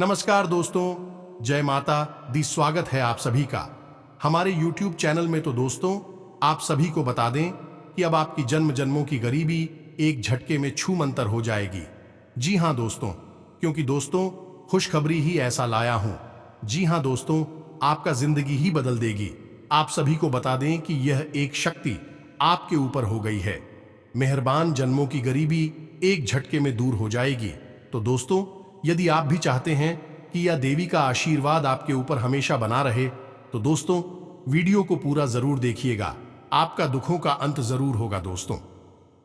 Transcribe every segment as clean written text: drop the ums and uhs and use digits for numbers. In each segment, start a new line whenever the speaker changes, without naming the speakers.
नमस्कार दोस्तों, जय माता दी। स्वागत है आप सभी का हमारे YouTube चैनल में। तो दोस्तों, आप सभी को बता दें कि अब आपकी जन्म जन्मों की गरीबी एक झटके में छूमंतर हो जाएगी। जी हां दोस्तों, क्योंकि दोस्तों खुशखबरी ही ऐसा लाया हूं। जी हां दोस्तों, आपका जिंदगी ही बदल देगी। आप सभी को बता दें कि यह एक शक्ति आपके ऊपर हो गई है। मेहरबान जन्मों की गरीबी एक झटके में दूर हो जाएगी। तो दोस्तों, यदि आप भी चाहते हैं कि यह देवी का आशीर्वाद आपके ऊपर हमेशा बना रहे, तो दोस्तों वीडियो को पूरा जरूर देखिएगा। आपका दुखों का अंत जरूर होगा। दोस्तों,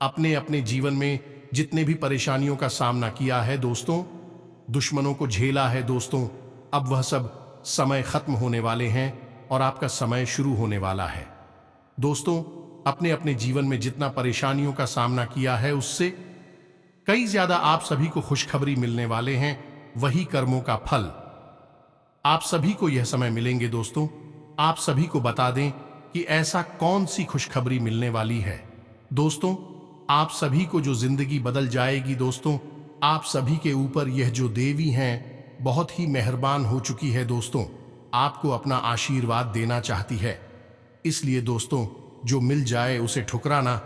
अपने अपने जीवन में जितने भी परेशानियों का सामना किया है दोस्तों, दुश्मनों को झेला है दोस्तों, अब वह सब समय खत्म होने वाले हैं और आपका समय शुरू होने वाला है। दोस्तों, अपने अपने जीवन में जितना परेशानियों का सामना किया है, उससे कई ज्यादा आप सभी को खुशखबरी मिलने वाले हैं। वही कर्मों का फल आप सभी को यह समय मिलेंगे। दोस्तों, आप सभी को बता दें कि ऐसा कौन सी खुशखबरी मिलने वाली है। दोस्तों, आप सभी को जो जिंदगी बदल जाएगी। दोस्तों, आप सभी के ऊपर यह जो देवी हैं बहुत ही मेहरबान हो चुकी है। दोस्तों, आपको अपना आशीर्वाद देना चाहती है। इसलिए दोस्तों, जो मिल जाए उसे ठुकराना।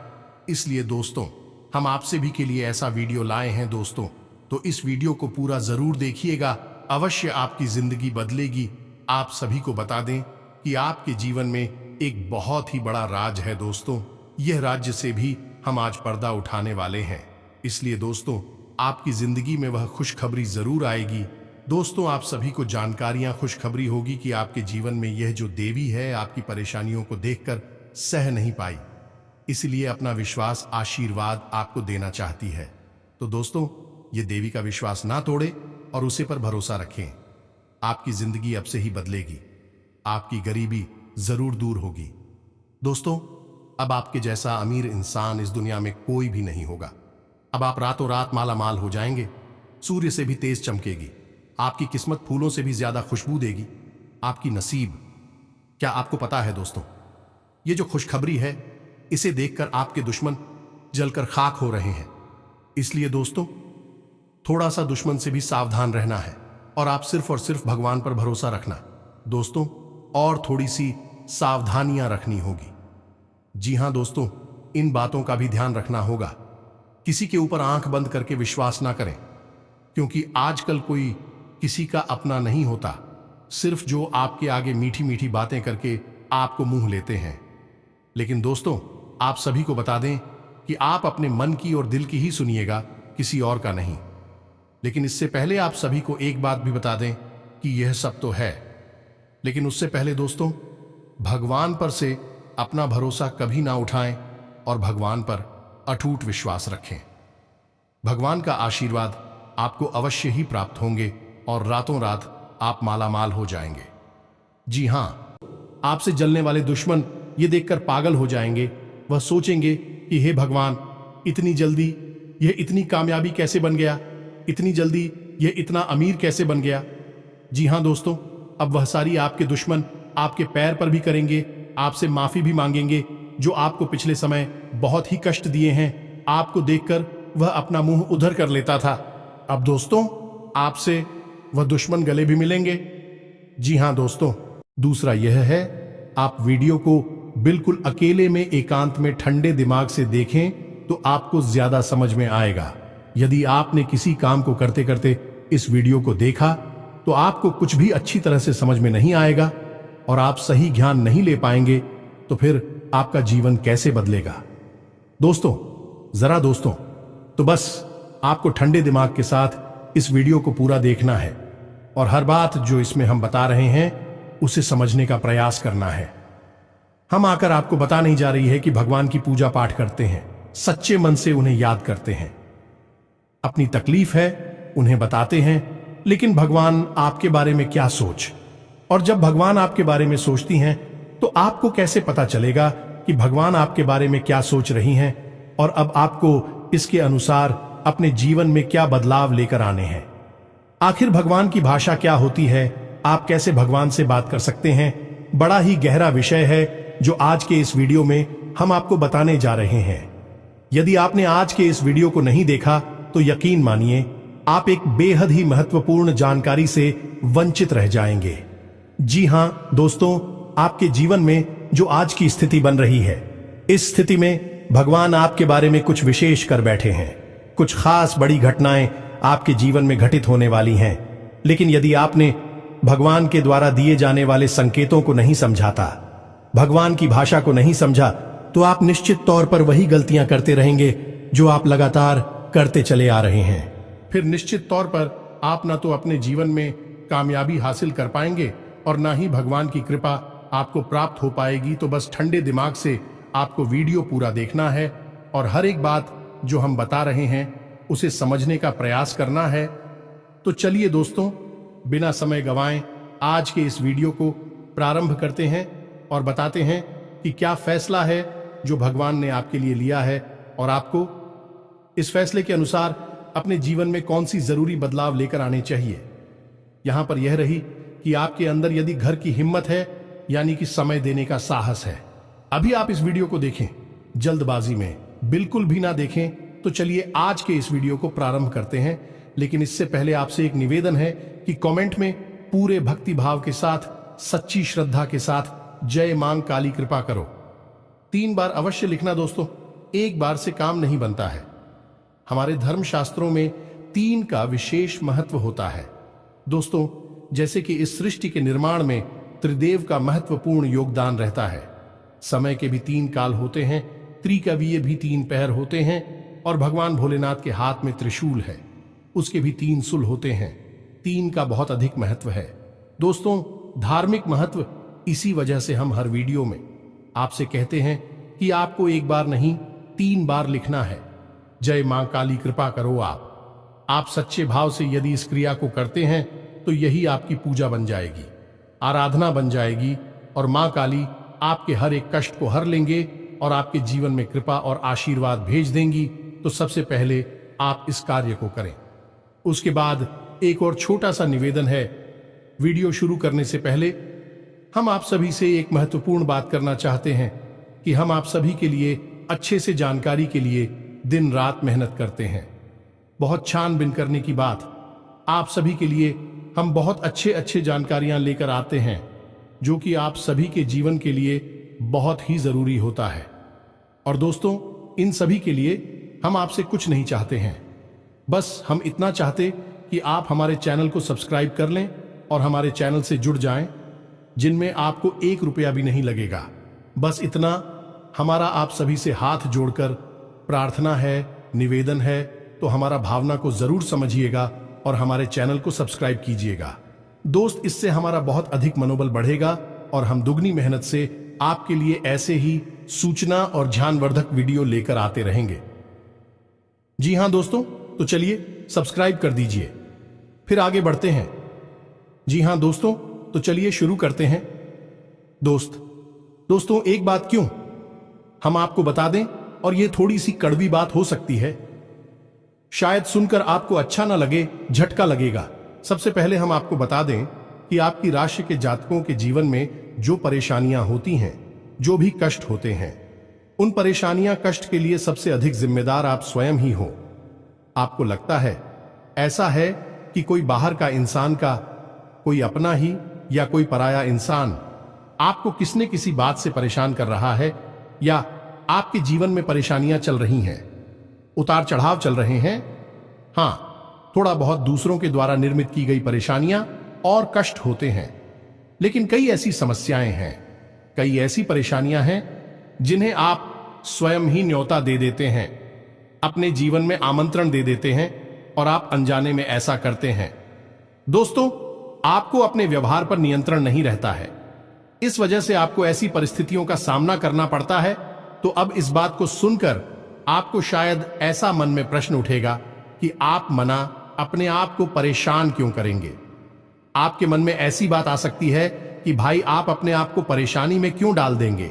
इसलिए दोस्तों, हम आपसे भी के लिए ऐसा वीडियो लाए हैं दोस्तों, तो इस वीडियो को पूरा जरूर देखिएगा। अवश्य आपकी जिंदगी बदलेगी। आप सभी को बता दें कि आपके जीवन में एक बहुत ही बड़ा राज है दोस्तों। यह राज्य से भी हम आज पर्दा उठाने वाले हैं। इसलिए दोस्तों, आपकी जिंदगी में वह खुशखबरी जरूर आएगी। दोस्तों, आप सभी को जानकारियां खुशखबरी होगी कि आपके जीवन में यह जो देवी है आपकी परेशानियों को देखकर सह नहीं पाई, इसलिए अपना विश्वास आशीर्वाद आपको देना चाहती है। तो दोस्तों, ये देवी का विश्वास ना तोड़े और उसे पर भरोसा रखें। आपकी जिंदगी अब से ही बदलेगी। आपकी गरीबी जरूर दूर होगी। दोस्तों, अब आपके जैसा अमीर इंसान इस दुनिया में कोई भी नहीं होगा। अब आप रातों रात माला माल हो जाएंगे। सूर्य से भी तेज चमकेगी। आपकी किस्मत फूलों से भी ज्यादा खुशबू देगी। आपकी नसीब, क्या आपको पता है दोस्तों, ये जो खुशखबरी है इसे देखकर आपके दुश्मन जलकर खाक हो रहे हैं। इसलिए दोस्तों, थोड़ा सा दुश्मन से भी सावधान रहना है और आप सिर्फ और सिर्फ भगवान पर भरोसा रखना। दोस्तों, और थोड़ी सी सावधानियां रखनी होगी। जी हां दोस्तों, इन बातों का भी ध्यान रखना होगा। किसी के ऊपर आंख बंद करके विश्वास ना करें, क्योंकि आजकल कोई किसी का अपना नहीं होता। सिर्फ जो आपके आगे मीठी मीठी बातें करके आपको मुंह लेते हैं। लेकिन दोस्तों, आप सभी को बता दें कि आप अपने मन की और दिल की ही सुनिएगा, किसी और का नहीं। लेकिन इससे पहले आप सभी को एक बात भी बता दें कि यह सब तो है, लेकिन उससे पहले दोस्तों, भगवान पर से अपना भरोसा कभी ना उठाएं और भगवान पर अटूट विश्वास रखें। भगवान का आशीर्वाद आपको अवश्य ही प्राप्त होंगे और रातों रात आप माला माल हो जाएंगे। जी हां, आपसे जलने वाले दुश्मन ये देखकर पागल हो जाएंगे। वह सोचेंगे कि हे भगवान, इतनी जल्दी यह इतनी कामयाबी कैसे बन गया, इतनी जल्दी यह इतना अमीर कैसे बन गया। जी हां दोस्तों, अब वह सारी आपके दुश्मन आपके पैर पर भी करेंगे, आपसे माफी भी मांगेंगे, जो आपको पिछले समय बहुत ही कष्ट दिए हैं। आपको देखकर वह अपना मुंह उधर कर लेता था। अब दोस्तों, आपसे वह दुश्मन गले भी मिलेंगे। जी हां दोस्तों, दूसरा यह है, आप वीडियो को बिल्कुल अकेले में एकांत में ठंडे दिमाग से देखें तो आपको ज्यादा समझ में आएगा। यदि आपने किसी काम को करते करते इस वीडियो को देखा तो आपको कुछ भी अच्छी तरह से समझ में नहीं आएगा और आप सही ज्ञान नहीं ले पाएंगे, तो फिर आपका जीवन कैसे बदलेगा। दोस्तों, जरा दोस्तों, तो बस आपको ठंडे दिमाग के साथ इस वीडियो को पूरा देखना है और हर बात जो इसमें हम बता रहे हैं उसे समझने का प्रयास करना है। हम आकर आपको बता नहीं जा रही है कि भगवान की पूजा पाठ करते हैं, सच्चे मन से उन्हें याद करते हैं। अपनी तकलीफ है उन्हें बताते हैं, लेकिन भगवान आपके बारे में क्या सोच, और जब भगवान आपके बारे में सोचती हैं तो आपको कैसे पता चलेगा कि भगवान आपके बारे में क्या सोच रही हैं और अब आपको इसके अनुसार अपने जीवन में क्या बदलाव लेकर आने हैं। आखिर भगवान की भाषा क्या होती है, आप कैसे भगवान से बात कर सकते हैं, बड़ा ही गहरा विषय है जो आज के इस वीडियो में हम आपको बताने जा रहे हैं। यदि आपने आज के इस वीडियो को नहीं देखा तो यकीन मानिए आप एक बेहद ही महत्वपूर्ण जानकारी से वंचित रह जाएंगे। जी हां दोस्तों, आपके जीवन में जो आज की स्थिति बन रही है, इस स्थिति में भगवान आपके बारे में कुछ विशेष कर बैठे हैं। कुछ खास बड़ी घटनाएं आपके जीवन में घटित होने वाली हैं। लेकिन यदि आपने भगवान के द्वारा दिए जाने वाले संकेतों को नहीं समझाता, भगवान की भाषा को नहीं समझा, तो आप निश्चित तौर पर वही गलतियां करते रहेंगे जो आप लगातार करते चले आ रहे हैं। फिर निश्चित तौर पर आप ना तो अपने जीवन में कामयाबी हासिल कर पाएंगे और ना ही भगवान की कृपा आपको प्राप्त हो पाएगी। तो बस ठंडे दिमाग से आपको वीडियो पूरा देखना है और हर एक बात जो हम बता रहे हैं उसे समझने का प्रयास करना है। तो चलिए दोस्तों, बिना समय गंवाएं आज के इस वीडियो को प्रारंभ करते हैं और बताते हैं कि क्या फैसला है जो भगवान ने आपके लिए लिया है और आपको इस फैसले के अनुसार अपने जीवन में कौन सी जरूरी बदलाव लेकर आने चाहिए। यहां पर यह रही कि आपके अंदर यदि घर की हिम्मत है, यानी कि समय देने का साहस है। अभी आप इस वीडियो को देखें, जल्दबाजी में बिल्कुल भी ना देखें। तो चलिए आज के इस वीडियो को प्रारंभ करते हैं। लेकिन इससे पहले आपसे एक निवेदन है कि कमेंट में पूरे भक्ति भाव के साथ, सच्ची श्रद्धा के साथ जय मां काली कृपा करो 3 बार अवश्य लिखना दोस्तों। एक बार से काम नहीं बनता है। हमारे धर्म शास्त्रों में 3 का विशेष महत्व होता है दोस्तों। जैसे कि इस सृष्टि के निर्माण में त्रिदेव का महत्वपूर्ण योगदान रहता है। समय के भी 3 काल होते हैं, त्रिकवीय भी 3 पैर होते हैं और भगवान भोलेनाथ के हाथ में त्रिशूल है, उसके भी 3 सुल होते हैं। 3 का बहुत अधिक महत्व है दोस्तों। धार्मिक महत्व, इसी वजह से हम हर वीडियो में आपसे कहते हैं कि आपको एक बार नहीं 3 बार लिखना है, जय मां काली कृपा करो। आप सच्चे भाव से यदि इस क्रिया को करते हैं तो यही आपकी पूजा बन जाएगी, आराधना बन जाएगी और मां काली आपके हर एक कष्ट को हर लेंगे और आपके जीवन में कृपा और आशीर्वाद भेज देंगी। तो सबसे पहले आप इस कार्य को करें। उसके बाद एक और छोटा सा निवेदन है। वीडियो शुरू करने से पहले हम आप सभी से एक महत्वपूर्ण बात करना चाहते हैं कि हम आप सभी के लिए अच्छे से जानकारी के लिए दिन रात मेहनत करते हैं। बहुत छानबीन करने की बात, आप सभी के लिए हम बहुत अच्छे जानकारियां लेकर आते हैं जो कि आप सभी के जीवन के लिए बहुत ही जरूरी होता है। और दोस्तों, इन सभी के लिए हम आपसे कुछ नहीं चाहते हैं, बस हम इतना चाहते कि आप हमारे चैनल को सब्सक्राइब कर लें और हमारे चैनल से जुड़ जाएं, जिनमें आपको 1 रुपया भी नहीं लगेगा। बस इतना हमारा आप सभी से हाथ जोड़कर प्रार्थना है, निवेदन है। तो हमारा भावना को जरूर समझिएगा और हमारे चैनल को सब्सक्राइब कीजिएगा दोस्त। इससे हमारा बहुत अधिक मनोबल बढ़ेगा और हम दुगनी मेहनत से आपके लिए ऐसे ही सूचना और ज्ञानवर्धक वीडियो लेकर आते रहेंगे। जी हां दोस्तों, तो चलिए सब्सक्राइब कर दीजिए, फिर आगे बढ़ते हैं। जी हां दोस्तों, तो चलिए शुरू करते हैं। दोस्तों एक बात क्यों हम आपको बता दें, और ये थोड़ी सी कड़वी बात हो सकती है, शायद सुनकर आपको अच्छा ना लगे, झटका लगेगा। सबसे पहले हम आपको बता दें कि आपकी राशि के जातकों के जीवन में जो परेशानियां होती हैं, जो भी कष्ट होते हैं, उन परेशानियां कष्ट के लिए सबसे अधिक जिम्मेदार आप स्वयं ही हो। आपको लगता है ऐसा है कि कोई बाहर का इंसान का, कोई अपना ही या कोई पराया इंसान आपको किसने किसी बात से परेशान कर रहा है, या आपके जीवन में परेशानियां चल रही हैं, उतार चढ़ाव चल रहे हैं। हां, थोड़ा बहुत दूसरों के द्वारा निर्मित की गई परेशानियां और कष्ट होते हैं। लेकिन कई ऐसी समस्याएं हैं, कई ऐसी परेशानियां हैं जिन्हें आप स्वयं ही न्योता दे देते हैं, अपने जीवन में आमंत्रण दे देते हैं और आप अनजाने में ऐसा करते हैं। दोस्तों, आपको अपने व्यवहार पर नियंत्रण नहीं रहता है, इस वजह से आपको ऐसी परिस्थितियों का सामना करना पड़ता है। तो अब इस बात को सुनकर आपको शायद ऐसा मन में प्रश्न उठेगा कि आप मना अपने आप को परेशान क्यों करेंगे। आपके मन में ऐसी बात आ सकती है कि भाई आप अपने आप को परेशानी में क्यों डाल देंगे।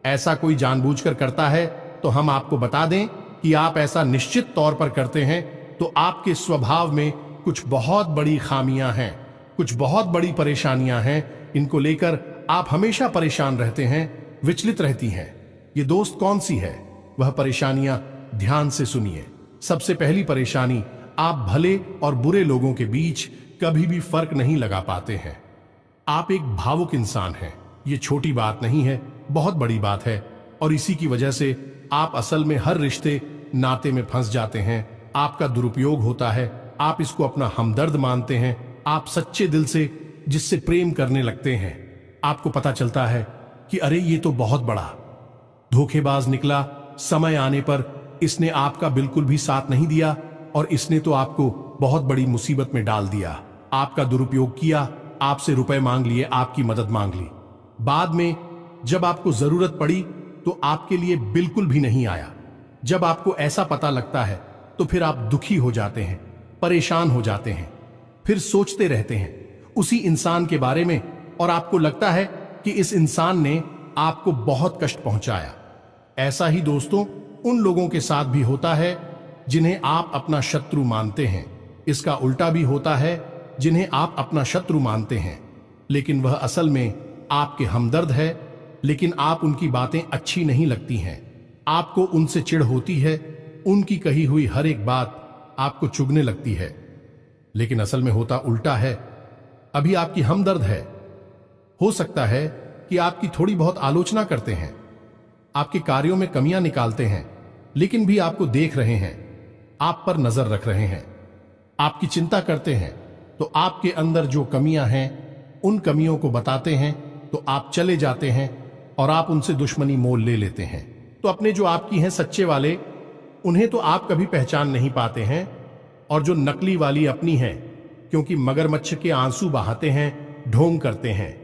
ऐसा कोई जानबूझकर करता है तो हम आपको बता दें कि आप ऐसा निश्चित तौर पर करते हैं तो आपके स्वभाव में कुछ बहुत बड़ी खामियां हैं, कुछ बहुत बड़ी परेशानियां हैं। इनको लेकर आप हमेशा परेशान रहते हैं, विचलित रहती हैं। ये दोस्त कौन सी है वह परेशानियां, ध्यान से सुनिए। सबसे पहली परेशानी आप भले और बुरे लोगों के बीच कभी भी फर्क नहीं लगा पाते हैं। आप एक भावुक इंसान हैं। ये छोटी बात नहीं है, बहुत बड़ी बात है। और इसी की वजह से आप असल में हर रिश्ते नाते में फंस जाते हैं। आपका दुरुपयोग होता है, आप इसको अपना हमदर्द मानते हैं। आप सच्चे दिल से जिससे प्रेम करने लगते हैं, आपको पता चलता है कि अरे ये तो बहुत बड़ा धोखेबाज निकला। समय आने पर इसने आपका बिल्कुल भी साथ नहीं दिया और इसने तो आपको बहुत बड़ी मुसीबत में डाल दिया। आपका दुरुपयोग किया, आपसे रुपए मांग लिए, आपकी मदद मांग ली। बाद में जब आपको जरूरत पड़ी तो आपके लिए बिल्कुल भी नहीं आया। जब आपको ऐसा पता लगता है तो फिर आप दुखी हो जाते हैं, परेशान हो जाते हैं, फिर सोचते रहते हैं उसी इंसान के बारे में और आपको लगता है कि इस इंसान ने आपको बहुत कष्ट पहुंचाया। ऐसा ही दोस्तों उन लोगों के साथ भी होता है जिन्हें आप अपना शत्रु मानते हैं। इसका उल्टा भी होता है, जिन्हें आप अपना शत्रु मानते हैं लेकिन वह असल में आपके हमदर्द है, लेकिन आप उनकी बातें अच्छी नहीं लगती हैं। आपको उनसे चिढ़ होती है, उनकी कही हुई हर एक बात आपको चुभने लगती है, लेकिन असल में होता उल्टा है। अभी आपकी हमदर्द है। हो सकता है कि आपकी थोड़ी बहुत आलोचना करते हैं, आपके कार्यों में कमियां निकालते हैं, लेकिन भी आपको देख रहे हैं, आप पर नजर रख रहे हैं, आपकी चिंता करते हैं। तो आपके अंदर जो कमियां हैं उन कमियों को बताते हैं तो आप चले जाते हैं और आप उनसे दुश्मनी मोल ले लेते हैं। तो अपने जो आपकी हैं सच्चे वाले, उन्हें तो आप कभी पहचान नहीं पाते हैं, और जो नकली वाली अपनी हैं, क्योंकि मगरमच्छ के आंसू बहाते हैं, ढोंग करते हैं,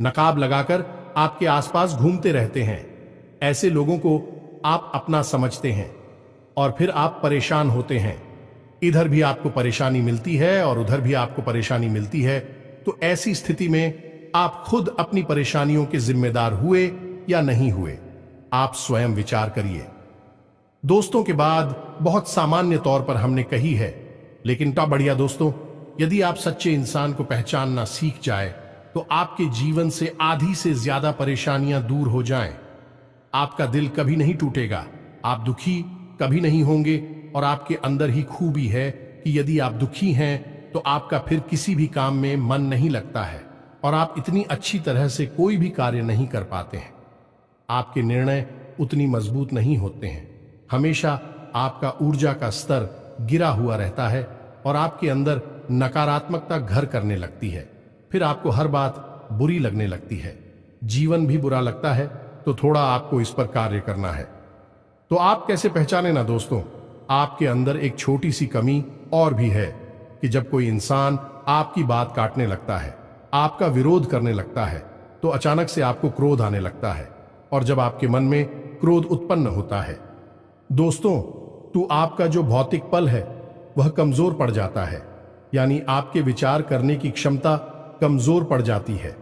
नकाब लगाकर आपके आसपास घूमते रहते हैं। ऐसे लोगों को आप अपना समझते हैं और फिर आप परेशान होते हैं। इधर भी आपको परेशानी मिलती है और उधर भी आपको परेशानी मिलती है। तो ऐसी स्थिति में आप खुद अपनी परेशानियों के जिम्मेदार हुए या नहीं हुए, आप स्वयं विचार करिए। दोस्तों के बाद बहुत सामान्य तौर पर हमने कही है, लेकिन टा बढ़िया दोस्तों, यदि आप सच्चे इंसान को पहचानना सीख जाए तो आपके जीवन से आधी से ज्यादा परेशानियां दूर हो जाएं। आपका दिल कभी नहीं टूटेगा, आप दुखी कभी नहीं होंगे। और आपके अंदर ही खूबी है कि यदि आप दुखी हैं तो आपका फिर किसी भी काम में मन नहीं लगता है और आप इतनी अच्छी तरह से कोई भी कार्य नहीं कर पाते हैं। आपके निर्णय उतनी मजबूत नहीं होते हैं। हमेशा आपका ऊर्जा का स्तर गिरा हुआ रहता है और आपके अंदर नकारात्मकता घर करने लगती है। फिर आपको हर बात बुरी लगने लगती है, जीवन भी बुरा लगता है। तो थोड़ा आपको इस पर कार्य करना है। तो आप कैसे पहचाने ना दोस्तों, आपके अंदर एक छोटी सी कमी और भी है कि जब कोई इंसान आपकी बात काटने लगता है, आपका विरोध करने लगता है, तो अचानक से आपको क्रोध आने लगता है। और जब आपके मन में क्रोध उत्पन्न होता है दोस्तों, तो आपका जो भौतिक पल है वह कमजोर पड़ जाता है, यानी आपके विचार करने की क्षमता कमजोर पड़ जाती है।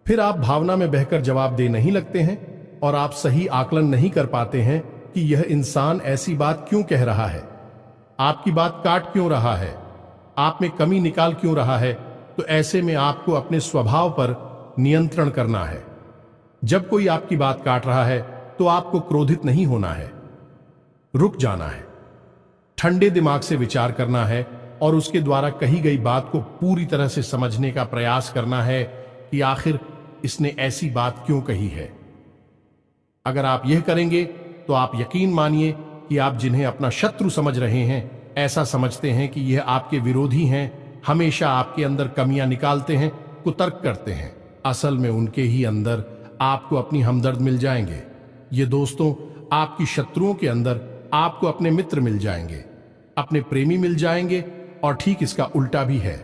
फिर आप भावना में बहकर जवाब दे नहीं लगते हैं और आप सही आकलन नहीं कर पाते हैं कि यह इंसान ऐसी बात क्यों कह रहा है, आपकी बात काट क्यों रहा है, आप में कमी निकाल क्यों रहा है। तो ऐसे में आपको अपने स्वभाव पर नियंत्रण करना है। जब कोई आपकी बात काट रहा है तो आपको क्रोधित नहीं होना है, रुक जाना है, ठंडे दिमाग से विचार करना है और उसके द्वारा कही गई बात को पूरी तरह से समझने का प्रयास करना है कि आखिर इसने ऐसी बात क्यों कही है। अगर आप यह करेंगे तो आप यकीन मानिए कि आप जिन्हें अपना शत्रु समझ रहे हैं, ऐसा समझते हैं कि यह आपके विरोधी हैं, हमेशा आपके अंदर कमियां निकालते हैं, कुतर्क करते हैं, असल में उनके ही अंदर आपको अपनी हमदर्द मिल जाएंगे। ये दोस्तों, आपकी शत्रुओं के अंदर आपको अपने मित्र मिल जाएंगे, अपने प्रेमी मिल जाएंगे। और ठीक इसका उल्टा भी है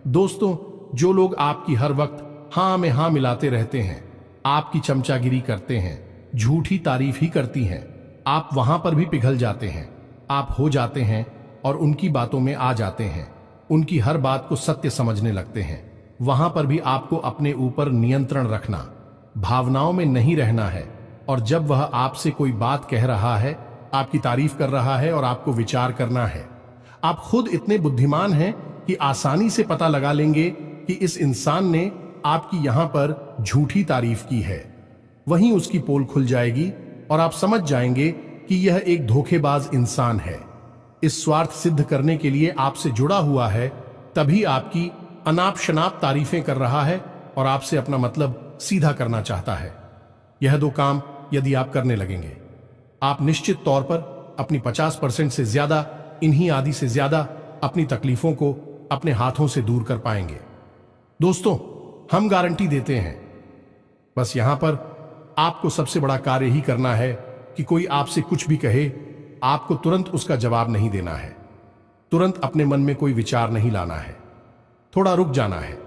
दोस्तों। जो लोग आपकी हर वक्त हां में हां मिलाते रहते हैं, आपकी चमचागिरी करते हैं, झूठी तारीफ ही करती हैं, आप वहां पर भी पिघल जाते हैं, आप हो जाते हैं और उनकी बातों में आ जाते हैं, उनकी हर बात को सत्य समझने लगते हैं। वहां पर भी आपको अपने ऊपर नियंत्रण रखना, भावनाओं में नहीं रहना है। और जब वह आपसे कोई बात कह रहा है, आपकी तारीफ कर रहा है और आपको विचार करना है, आप खुद इतने बुद्धिमान हैं कि आसानी से पता लगा लेंगे कि इस इंसान ने आपकी यहां पर झूठी तारीफ की है। वहीं उसकी पोल खुल जाएगी और आप समझ जाएंगे कि यह एक धोखेबाज इंसान है। इस स्वार्थ सिद्ध करने के लिए आपसे जुड़ा हुआ है, तभी आपकी अनाप शनाप तारीफें कर रहा है और आपसे अपना मतलब सीधा करना चाहता है। यह दो काम यदि आप करने लगेंगे, आप निश्चित तौर पर अपनी 50% से ज्यादा, इन्हीं आदि से ज्यादा अपनी तकलीफों को अपने हाथों से दूर कर पाएंगे। दोस्तों, हम गारंटी देते हैं। बस यहां पर आपको सबसे बड़ा कार्य ही करना है कि कोई आपसे कुछ भी कहे, आपको तुरंत उसका जवाब नहीं देना है, तुरंत अपने मन में कोई विचार नहीं लाना है, थोड़ा रुक जाना है,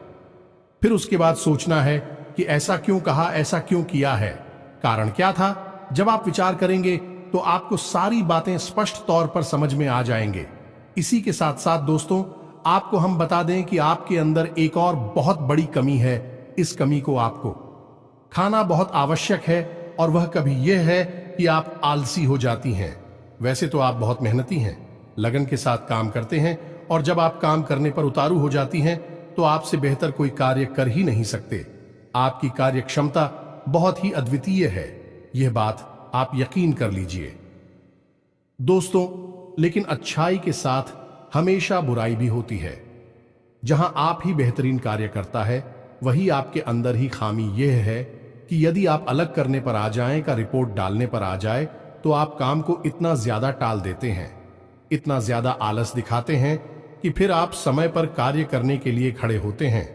फिर उसके बाद सोचना है कि ऐसा क्यों कहा, ऐसा क्यों किया है, कारण क्या था। जब आप विचार करेंगे तो आपको सारी बातें स्पष्ट तौर पर समझ में आ जाएंगे। इसी के साथ साथ दोस्तों, आपको हम बता दें कि आपके अंदर एक और बहुत बड़ी कमी है। इस कमी को आपको खाना बहुत आवश्यक है, और वह कभी यह है कि आप आलसी हो जाती हैं। वैसे तो आप बहुत मेहनती हैं, लगन के साथ काम करते हैं, और जब आप काम करने पर उतारू हो जाती हैं तो आपसे बेहतर कोई कार्य कर ही नहीं सकते। आपकी कार्य क्षमता बहुत ही अद्वितीय है, यह बात आप यकीन कर लीजिए दोस्तों। लेकिन अच्छाई के साथ हमेशा बुराई भी होती है। जहां आप ही बेहतरीन कार्य करता है, वही आपके अंदर ही खामी यह है कि यदि आप अलग करने पर आ जाएं, का रिपोर्ट डालने पर आ जाए, तो आप काम को इतना ज्यादा टाल देते हैं, इतना ज्यादा आलस दिखाते हैं कि फिर आप समय पर कार्य करने के लिए खड़े होते हैं,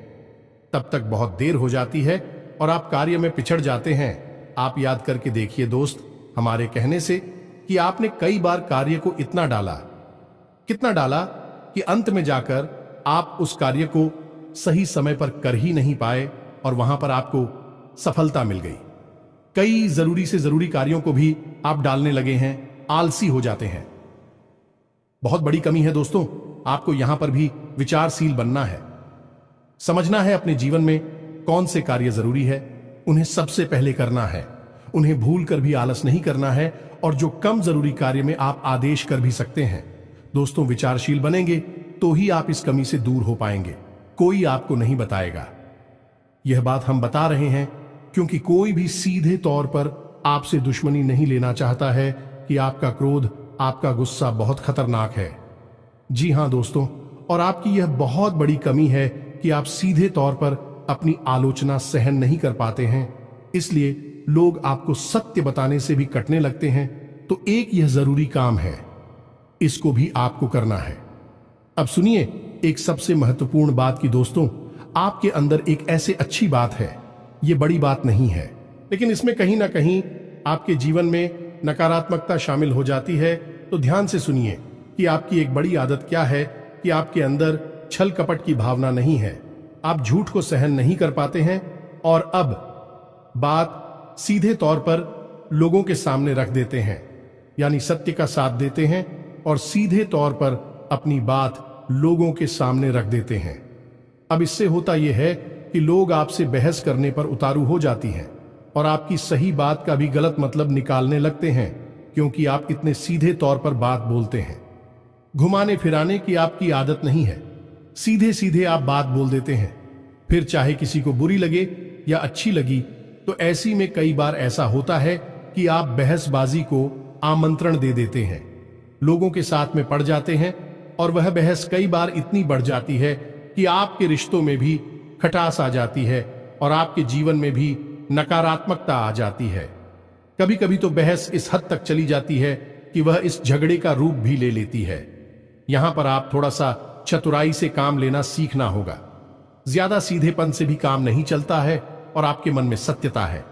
तब तक बहुत देर हो जाती है और आप कार्य में पिछड़ जाते हैं। आप याद करके देखिए दोस्त, हमारे कहने से कि आपने कई बार कार्य को इतना डाला, कितना डाला कि अंत में जाकर आप उस कार्य को सही समय पर कर ही नहीं पाए और वहां पर आपको सफलता मिल गई। कई जरूरी से जरूरी कार्यों को भी आप डालने लगे हैं, आलसी हो जाते हैं। बहुत बड़ी कमी है दोस्तों। आपको यहां पर भी विचारशील बनना है, समझना है अपने जीवन में कौन से कार्य जरूरी है, उन्हें सबसे पहले करना है, उन्हें भूल कर भी आलस नहीं करना है, और जो कम जरूरी कार्य में आप आदेश कर भी सकते हैं। दोस्तों, विचारशील बनेंगे तो ही आप इस कमी से दूर हो पाएंगे, कोई आपको नहीं बताएगा। यह बात हम बता रहे हैं क्योंकि कोई भी सीधे तौर पर आपसे दुश्मनी नहीं लेना चाहता है कि आपका क्रोध, आपका गुस्सा बहुत खतरनाक है। जी हां दोस्तों, और आपकी यह बहुत बड़ी कमी है कि आप सीधे तौर पर अपनी आलोचना सहन नहीं कर पाते हैं, इसलिए लोग आपको सत्य बताने से भी कटने लगते हैं। तो एक यह जरूरी काम है, इसको भी आपको करना है। अब सुनिए एक सबसे महत्वपूर्ण बात की दोस्तों, आपके अंदर एक ऐसे अच्छी बात है, यह बड़ी बात नहीं है, लेकिन इसमें कहीं ना कहीं आपके जीवन में नकारात्मकता शामिल हो जाती है। तो ध्यान से सुनिए कि आपकी एक बड़ी आदत क्या है कि आपके अंदर छल कपट की भावना नहीं है, आप झूठ को सहन नहीं कर पाते हैं, और अब बात सीधे तौर पर लोगों के सामने रख देते हैं, यानी सत्य का साथ देते हैं और सीधे तौर पर अपनी बात लोगों के सामने रख देते हैं। अब इससे होता यह है कि लोग आपसे बहस करने पर उतारू हो जाती हैं और आपकी सही बात का भी गलत मतलब निकालने लगते हैं, क्योंकि आप इतने सीधे तौर पर बात बोलते हैं। घुमाने फिराने की आपकी आदत नहीं है, सीधे सीधे आप बात बोल देते हैं, फिर चाहे किसी को बुरी लगे या अच्छी लगी। तो ऐसी में कई बार ऐसा होता है कि आप बहसबाजी को आमंत्रण दे देते हैं, लोगों के साथ में पड़ जाते हैं, और वह बहस कई बार इतनी बढ़ जाती है कि आपके रिश्तों में भी खटास आ जाती है और आपके जीवन में भी नकारात्मकता आ जाती है। कभी कभी तो बहस इस हद तक चली जाती है कि वह इस झगड़े का रूप भी ले लेती है। यहां पर आप थोड़ा सा चतुराई से काम लेना सीखना होगा। ज्यादा सीधेपन से भी काम नहीं चलता है, और आपके मन में सत्यता है,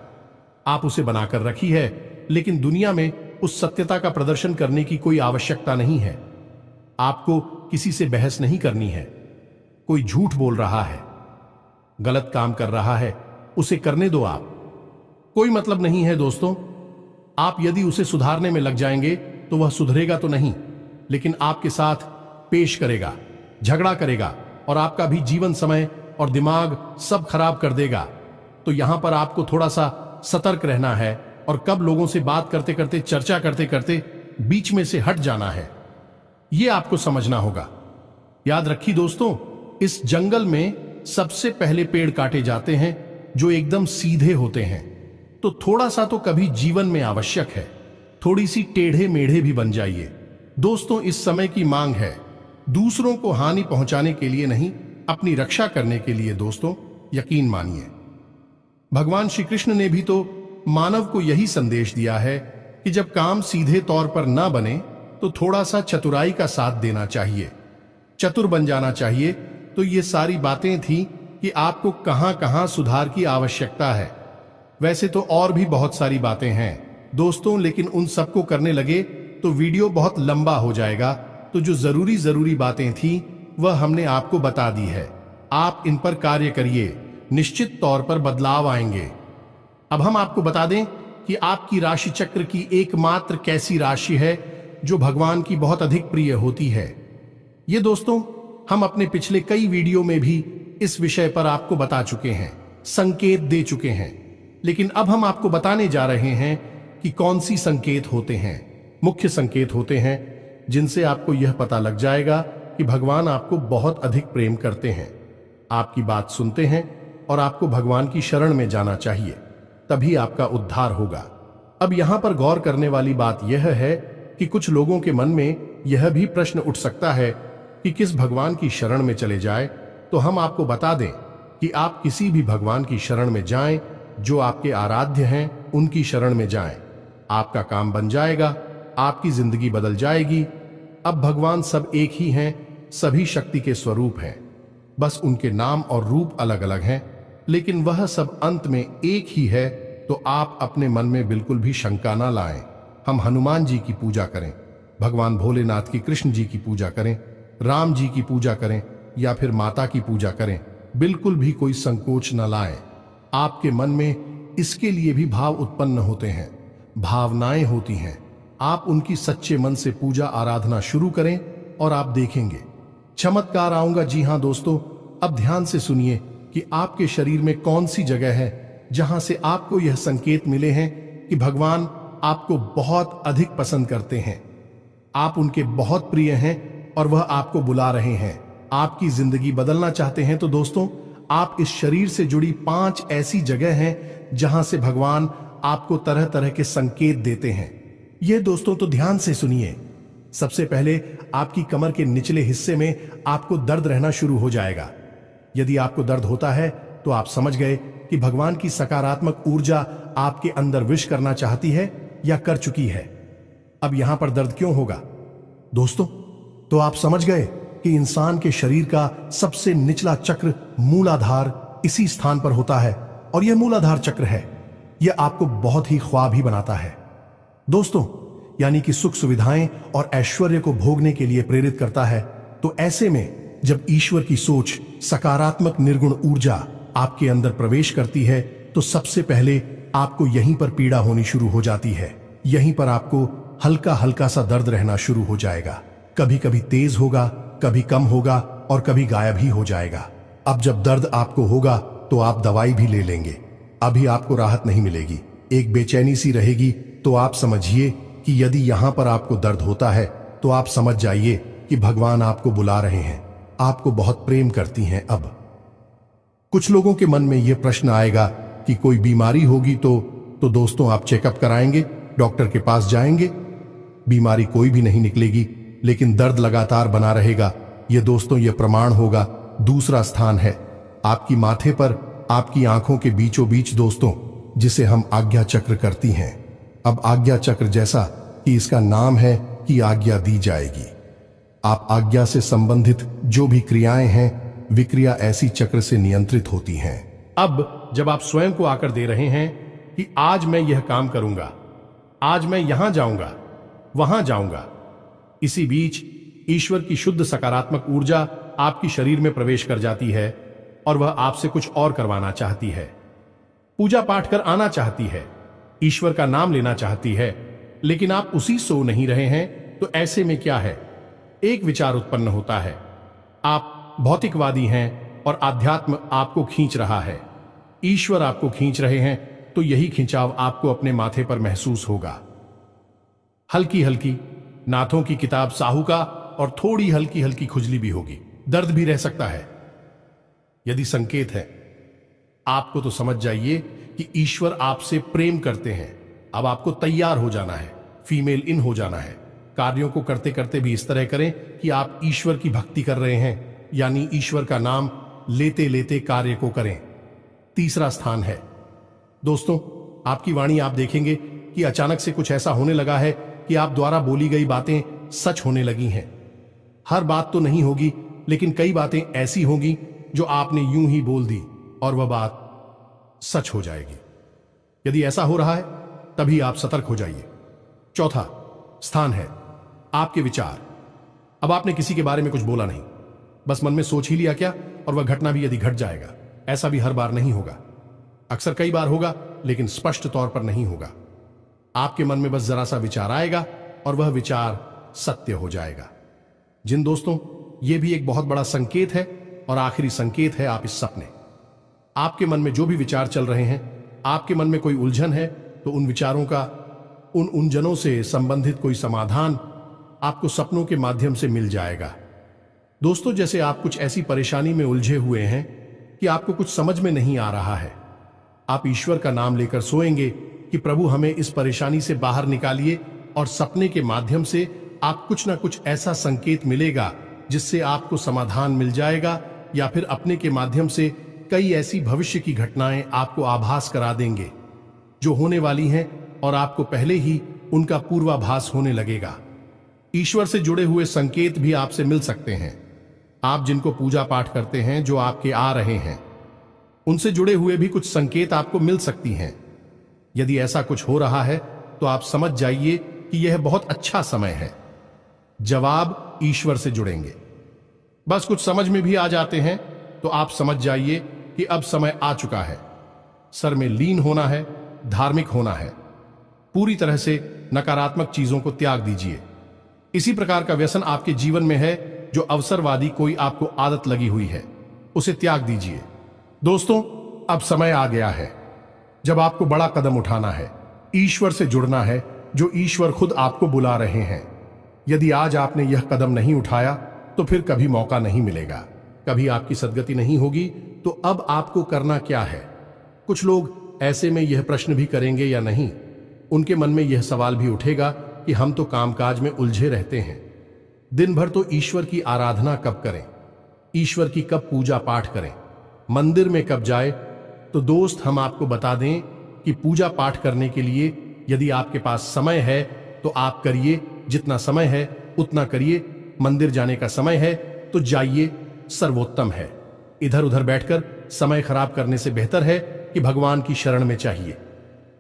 आप उसे बनाकर रखी है, लेकिन दुनिया में उस सत्यता का प्रदर्शन करने की कोई आवश्यकता नहीं है। आपको किसी से बहस नहीं करनी है। कोई झूठ बोल रहा है, गलत काम कर रहा है, उसे करने दो आप, कोई मतलब नहीं है दोस्तों। आप यदि उसे सुधारने में लग जाएंगे तो वह सुधरेगा तो नहीं, लेकिन आपके साथ पेश करेगा, झगड़ा करेगा, और आपका भी जीवन समय और दिमाग सब खराब कर देगा। तो यहां पर आपको थोड़ा सा सतर्क रहना है, और कब लोगों से बात करते करते, चर्चा करते करते बीच में से हट जाना है, यह आपको समझना होगा। याद रखिए दोस्तों, इस जंगल में सबसे पहले पेड़ काटे जाते हैं जो एकदम सीधे होते हैं। तो थोड़ा सा तो कभी जीवन में आवश्यक है, थोड़ी सी टेढ़े मेढ़े भी बन जाइए, दोस्तों, इस समय की मांग है दूसरों को हानि पहुंचाने के लिए नहीं, अपनी रक्षा करने के लिए। दोस्तों, यकीन मानिए, भगवान श्री कृष्ण ने भी तो मानव को यही संदेश दिया है कि जब काम सीधे तौर पर ना बने तो थोड़ा सा चतुराई का साथ देना चाहिए, चतुर बन जाना चाहिए। तो ये सारी बातें थी कि आपको कहां कहां सुधार की आवश्यकता है। वैसे तो और भी बहुत सारी बातें हैं दोस्तों, लेकिन उन सबको करने लगे तो वीडियो बहुत लंबा हो जाएगा। तो जो जरूरी बातें थी वह हमने आपको बता दी है। आप इन पर कार्य करिए, निश्चित तौर पर बदलाव आएंगे। अब हम आपको बता दें कि आपकी राशि चक्र की एकमात्र कैसी राशि है जो भगवान की बहुत अधिक प्रिय होती है। ये दोस्तों, हम अपने पिछले कई वीडियो में भी इस विषय पर आपको बता चुके हैं, संकेत दे चुके हैं। लेकिन अब हम आपको बताने जा रहे हैं कि कौन सी संकेत होते हैं, मुख्य संकेत होते हैं जिनसे आपको यह पता लग जाएगा कि भगवान आपको बहुत अधिक प्रेम करते हैं, आपकी बात सुनते हैं और आपको भगवान की शरण में जाना चाहिए, तभी आपका उद्धार होगा। अब यहां पर गौर करने वाली बात यह है कि कुछ लोगों के मन में यह भी प्रश्न उठ सकता है कि किस भगवान की शरण में चले जाए। तो हम आपको बता दें कि आप किसी भी भगवान की शरण में जाएं, जो आपके आराध्य हैं उनकी शरण में जाएं। आपका काम बन जाएगा, आपकी जिंदगी बदल जाएगी। अब भगवान सब एक ही हैं, सभी शक्ति के स्वरूप हैं, बस उनके नाम और रूप अलग अलग हैं, लेकिन वह सब अंत में एक ही है। तो आप अपने मन में बिल्कुल भी शंका ना लाएं। हम हनुमान जी की पूजा करें, भगवान भोलेनाथ की, कृष्ण जी की पूजा करें, राम जी की पूजा करें या फिर माता की पूजा करें, बिल्कुल भी कोई संकोच न लाएं। आपके मन में इसके लिए भी भाव उत्पन्न होते हैं, भावनाएं होती हैं। आप उनकी सच्चे मन से पूजा आराधना शुरू करें और आप देखेंगे चमत्कार आऊंगा। जी हां दोस्तों, अब ध्यान से सुनिए कि आपके शरीर में कौन सी जगह है जहां से आपको यह संकेत मिले हैं कि भगवान आपको बहुत अधिक पसंद करते हैं, आप उनके बहुत प्रिय हैं और वह आपको बुला रहे हैं, आपकी जिंदगी बदलना चाहते हैं। तो दोस्तों, आप इस शरीर से जुड़ी 5 ऐसी जगह हैं जहां से भगवान आपको तरह तरह के संकेत देते हैं। ये दोस्तों तो ध्यान से सुनिए। सबसे पहले आपकी कमर के निचले हिस्से में आपको दर्द रहना शुरू हो जाएगा। यदि आपको दर्द होता है तो आप समझ गए कि भगवान की सकारात्मक ऊर्जा आपके अंदर विश करना चाहती है या कर चुकी है। अब यहां पर दर्द क्यों होगा दोस्तों? तो आप समझ गए कि इंसान के शरीर का सबसे निचला चक्र मूलाधार इसी स्थान पर होता है, और यह मूलाधार चक्र है, यह आपको बहुत ही ख्वाब ही बनाता है दोस्तों, यानी कि सुख सुविधाएं और ऐश्वर्य को भोगने के लिए प्रेरित करता है। तो ऐसे में जब ईश्वर की सोच, सकारात्मक निर्गुण ऊर्जा आपके अंदर प्रवेश करती है तो सबसे पहले आपको यहीं पर पीड़ा होनी शुरू हो जाती है। यहीं पर आपको हल्का हल्का सा दर्द रहना शुरू हो जाएगा, कभी कभी तेज होगा, कभी कम होगा और कभी गायब ही हो जाएगा। अब जब दर्द आपको होगा तो आप दवाई भी ले लेंगे, अभी आपको राहत नहीं मिलेगी, एक बेचैनी सी रहेगी। तो आप समझिए कि यदि यहां पर आपको दर्द होता है तो आप समझ जाइए कि भगवान आपको बुला रहे हैं, आपको बहुत प्रेम करती हैं। अब कुछ लोगों के मन में यह प्रश्न आएगा कि कोई बीमारी होगी तो दोस्तों आप चेकअप कराएंगे, डॉक्टर के पास जाएंगे, बीमारी कोई भी नहीं निकलेगी, लेकिन दर्द लगातार बना रहेगा। ये दोस्तों ये प्रमाण होगा। दूसरा स्थान है आपकी माथे पर, आपकी आंखों के बीचों बीच दोस्तों, जिसे हम आज्ञा चक्र करती हैं। अब आज्ञा चक्र जैसा कि इसका नाम है कि आज्ञा दी जाएगी। आप आज्ञा से संबंधित जो भी क्रियाएं हैं, विक्रिया ऐसी चक्र से नियंत्रित होती हैं। अब जब आप स्वयं को आकर दे रहे हैं कि आज मैं यह काम करूंगा, आज मैं यहां जाऊंगा, वहां जाऊंगा, इसी बीच ईश्वर की शुद्ध सकारात्मक ऊर्जा आपकी शरीर में प्रवेश कर जाती है और वह आपसे कुछ और करवाना चाहती है, पूजा पाठ कर आना चाहती है, ईश्वर का नाम लेना चाहती है, लेकिन आप उसी सो नहीं रहे हैं। तो ऐसे में क्या है, एक विचार उत्पन्न होता है, आप भौतिकवादी हैं और आध्यात्म आपको खींच रहा है, ईश्वर आपको खींच रहे हैं। तो यही खिंचाव आपको अपने माथे पर महसूस होगा। हल्की हल्की नाथों की किताब साहू का और थोड़ी हल्की हल्की खुजली भी होगी, दर्द भी रह सकता है। यदि संकेत है आपको तो समझ जाइए कि ईश्वर आपसे प्रेम करते हैं। अब आपको तैयार हो जाना है, फीमेल इन हो जाना है, कार्यों को करते करते भी इस तरह करें कि आप ईश्वर की भक्ति कर रहे हैं, यानी ईश्वर का नाम लेते लेते कार्य को करें। तीसरा स्थान है दोस्तों, आपकी वाणी आप देखेंगे कि अचानक से कुछ ऐसा होने लगा है कि आप द्वारा बोली गई बातें सच होने लगी हैं। हर बात तो नहीं होगी, लेकिन कई बातें ऐसी होंगी जो आपने यूं ही बोल दी और वह बात सच हो जाएगी। यदि ऐसा हो रहा है तभी आप सतर्क हो जाइए। चौथा स्थान है आपके विचार। अब आपने किसी के बारे में कुछ बोला नहीं, बस मन में सोच ही लिया क्या, और वह घटना भी यदि घट जाएगा। ऐसा भी हर बार नहीं होगा, अक्सर कई बार होगा, लेकिन स्पष्ट तौर पर नहीं होगा। आपके मन में बस जरा सा विचार आएगा और वह विचार सत्य हो जाएगा। जिन दोस्तों, यह भी एक बहुत बड़ा संकेत है और आखिरी संकेत है आप इस सपने। आपके मन में जो भी विचार चल रहे हैं, आपके मन में कोई उलझन है, तो उन विचारों का उन उलझनों से संबंधित कोई समाधान आपको सपनों के माध्यम से मिल जाएगा। दोस्तों, जैसे आप कुछ ऐसी परेशानी में उलझे हुए हैं कि आपको कुछ समझ में नहीं आ रहा है, आप ईश्वर का नाम लेकर सोएंगे कि प्रभु हमें इस परेशानी से बाहर निकालिए, और सपने के माध्यम से आप कुछ ना कुछ ऐसा संकेत मिलेगा जिससे आपको समाधान मिल जाएगा, या फिर अपने के माध्यम से कई ऐसी भविष्य की घटनाएं आपको आभास करा देंगे जो होने वाली हैं, और आपको पहले ही उनका पूर्वाभास होने लगेगा। ईश्वर से जुड़े हुए संकेत भी आपसे मिल सकते हैं। आप जिनको पूजा पाठ करते हैं, जो आपके आ रहे हैं, उनसे जुड़े हुए भी कुछ संकेत आपको मिल सकती हैं। यदि ऐसा कुछ हो रहा है तो आप समझ जाइए कि यह बहुत अच्छा समय है। जवाब ईश्वर से जुड़ेंगे। बस कुछ समझ में भी आ जाते हैं तो आप समझ जाइए कि अब समय आ चुका है। सर में लीन होना है, धार्मिक होना है। पूरी तरह से नकारात्मक चीजों को त्याग दीजिए। इसी प्रकार का व्यसन आपके जीवन में है जो अवसरवादी कोई आपको आदत लगी हुई है, उसे त्याग दीजिए। दोस्तों, अब समय आ गया है जब आपको बड़ा कदम उठाना है, ईश्वर से जुड़ना है, जो ईश्वर खुद आपको बुला रहे हैं। यदि आज आपने यह कदम नहीं उठाया तो फिर कभी मौका नहीं मिलेगा, कभी आपकी सद्गति नहीं होगी। तो अब आपको करना क्या है? कुछ लोग ऐसे में यह प्रश्न भी करेंगे या नहीं, उनके मन में यह सवाल भी उठेगा कि हम तो कामकाज में उलझे रहते हैं, दिन भर तो ईश्वर की आराधना कब करें, ईश्वर की कब पूजा पाठ करें, मंदिर में कब जाए। तो दोस्त, हम आपको बता दें कि पूजा पाठ करने के लिए यदि आपके पास समय है तो आप करिए, जितना समय है उतना करिए। मंदिर जाने का समय है तो जाइए, सर्वोत्तम है। इधर उधर बैठकर समय खराब करने से बेहतर है कि भगवान की शरण में चाहिए।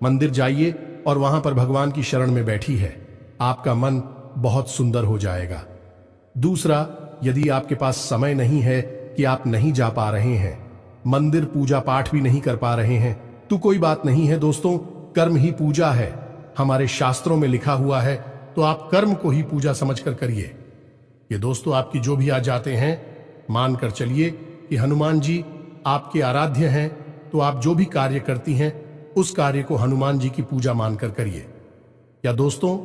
मंदिर जाइए और वहां पर भगवान की शरण में बैठी है, आपका मन बहुत सुंदर हो जाएगा। दूसरा, यदि आपके पास समय नहीं है कि आप नहीं जा पा रहे हैं, मंदिर पूजा पाठ भी नहीं कर पा रहे हैं, तो कोई बात नहीं है दोस्तों, कर्म ही पूजा है। हमारे शास्त्रों में लिखा हुआ है, तो आप कर्म को ही पूजा समझकर करिए। ये दोस्तों, आपकी जो भी आ जाते हैं, मानकर चलिए कि हनुमान जी आपके आराध्य हैं, तो आप जो भी कार्य करती हैं उस कार्य को हनुमान जी की पूजा मानकर करिए। या दोस्तों,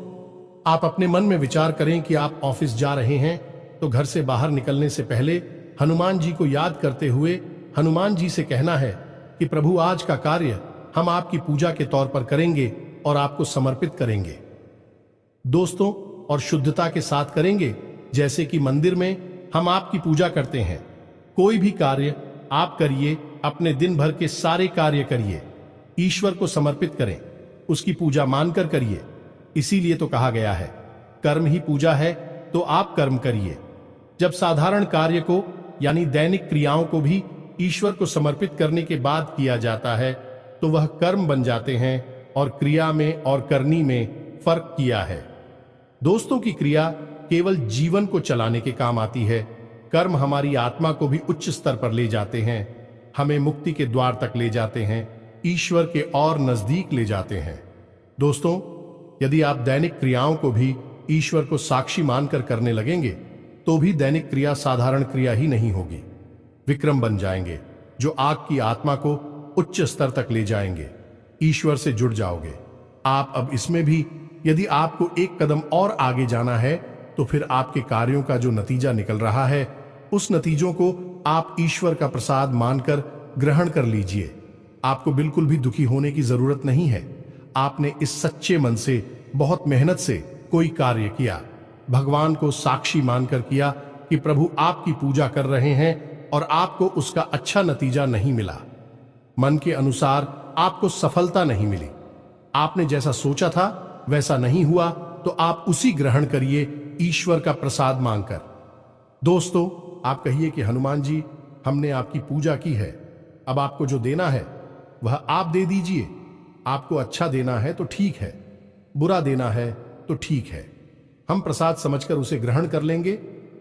आप अपने मन में विचार करें कि आप ऑफिस जा रहे हैं, तो घर से बाहर निकलने से पहले हनुमान जी को याद करते हुए हनुमान जी से कहना है कि प्रभु, आज का कार्य हम आपकी पूजा के तौर पर करेंगे और आपको समर्पित करेंगे दोस्तों, और शुद्धता के साथ करेंगे, जैसे कि मंदिर में हम आपकी पूजा करते हैं। कोई भी कार्य आप करिए, अपने दिन भर के सारे कार्य करिए, ईश्वर को समर्पित करें, उसकी पूजा मानकर करिए। इसीलिए तो कहा गया है, कर्म ही पूजा है, तो आप कर्म करिए। जब साधारण कार्य को यानी दैनिक क्रियाओं को भी ईश्वर को समर्पित करने के बाद किया जाता है, तो वह कर्म बन जाते हैं, और क्रिया में और करनी में फर्क किया है। दोस्तों, की क्रिया केवल जीवन को चलाने के काम आती है, कर्म हमारी आत्मा को भी उच्च स्तर पर ले जाते हैं, हमें मुक्ति के द्वार तक ले जाते हैं, ईश्वर के और नजदीक ले जाते हैं। दोस्तों, यदि आप दैनिक क्रियाओं को भी ईश्वर को साक्षी मानकर करने लगेंगे, तो भी दैनिक क्रिया साधारण क्रिया ही नहीं होगी, विक्रम बन जाएंगे, जो आग की आत्मा को उच्च स्तर तक ले जाएंगे। ईश्वर से जुड़ जाओगे आप। अब इसमें भी यदि आपको एक कदम और आगे जाना है, तो फिर आपके कार्यों का जो नतीजा निकल रहा है, उस नतीजों को आप ईश्वर का प्रसाद मानकर ग्रहण कर लीजिए। आपको बिल्कुल भी दुखी होने की जरूरत नहीं है। आपने इस सच्चे मन से, बहुत मेहनत से कोई कार्य किया, भगवान को साक्षी मानकर किया कि प्रभु आपकी पूजा कर रहे हैं और आपको उसका अच्छा नतीजा नहीं मिला, मन के अनुसार आपको सफलता नहीं मिली, आपने जैसा सोचा था वैसा नहीं हुआ, तो आप उसी ग्रहण करिए ईश्वर का प्रसाद मांगकर। दोस्तों, आप कहिए कि हनुमान जी, हमने आपकी पूजा की है, अब आपको जो देना है वह आप दे दीजिए। आपको अच्छा देना है तो ठीक है, बुरा देना है तो ठीक है, हम प्रसाद समझकर उसे ग्रहण कर लेंगे।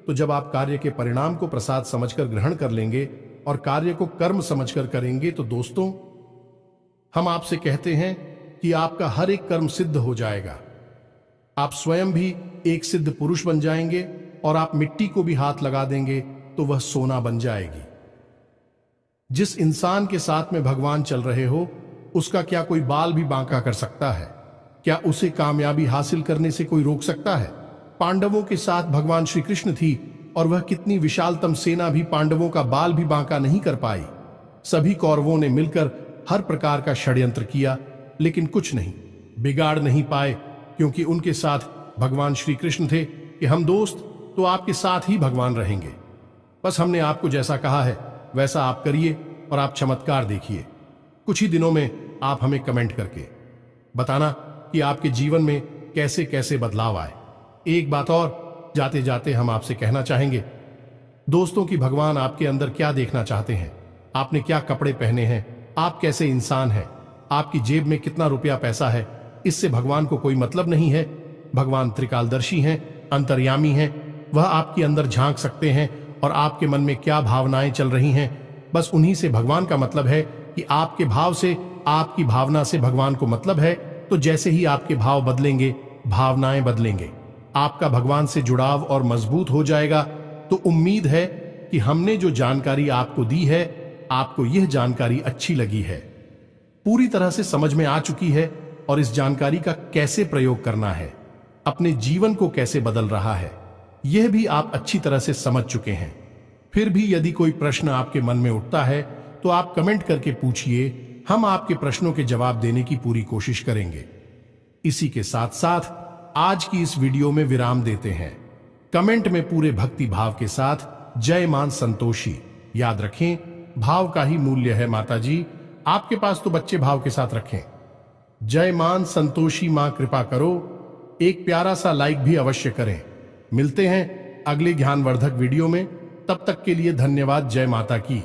तो जब आप कार्य के परिणाम को प्रसाद समझकर ग्रहण कर लेंगे और कार्य को कर्म समझकर करेंगे, तो दोस्तों, हम आपसे कहते हैं कि आपका हर एक कर्म सिद्ध हो जाएगा। आप स्वयं भी एक सिद्ध पुरुष बन जाएंगे और आप मिट्टी को भी हाथ लगा देंगे तो वह सोना बन जाएगी। जिस इंसान के साथ में भगवान चल रहे हो, उसका क्या कोई बाल भी बांका कर सकता है? क्या उसे कामयाबी हासिल करने से कोई रोक सकता है? पांडवों के साथ भगवान श्री कृष्ण थी और वह कितनी विशालतम सेना भी पांडवों का बाल भी बांका नहीं कर पाई। सभी कौरवों ने मिलकर हर प्रकार का षड्यंत्र किया, लेकिन कुछ नहीं बिगाड़ नहीं पाए, क्योंकि उनके साथ भगवान श्री कृष्ण थे कि हम दोस्त तो आपके साथ ही भगवान रहेंगे। बस हमने आपको जैसा कहा है वैसा आप करिए और आप चमत्कार देखिए। कुछ ही दिनों में आप हमें कमेंट करके बताना कि आपके जीवन में कैसे कैसे बदलाव आए। एक बात और जाते जाते हम आपसे कहना चाहेंगे दोस्तों कि भगवान आपके अंदर क्या देखना चाहते हैं, आपने क्या कपड़े पहने हैं, आप कैसे इंसान हैं, आपकी जेब में कितना रुपया पैसा है, इससे भगवान को कोई मतलब नहीं है। भगवान त्रिकालदर्शी हैं, अंतर्यामी हैं, वह आपके अंदर झांक सकते हैं और आपके मन में क्या भावनाएं चल रही हैं, बस उन्हीं से भगवान का मतलब है कि आपके भाव से, आपकी भावना से भगवान को मतलब है। तो जैसे ही आपके भाव बदलेंगे, भावनाएं बदलेंगे, आपका भगवान से जुड़ाव और मजबूत हो जाएगा। तो उम्मीद है कि हमने जो जानकारी आपको दी है, आपको यह जानकारी अच्छी लगी है, पूरी तरह से समझ में आ चुकी है और इस जानकारी का कैसे प्रयोग करना है, अपने जीवन को कैसे बदल रहा है, यह भी आप अच्छी तरह से समझ चुके हैं। फिर भी यदि कोई प्रश्न आपके मन में उठता है तो आप कमेंट करके पूछिए, हम आपके प्रश्नों के जवाब देने की पूरी कोशिश करेंगे। इसी के साथ साथ आज की इस वीडियो में विराम देते हैं। कमेंट में पूरे भक्ति भाव के साथ जय मान संतोषी याद रखें, भाव का ही मूल्य है माता जी, आपके पास तो बच्चे भाव के साथ रखें। जय मान संतोषी मां कृपा करो, एक प्यारा सा लाइक भी अवश्य करें। मिलते हैं अगले ज्ञानवर्धक वीडियो में, तब तक के लिए धन्यवाद। जय माता की।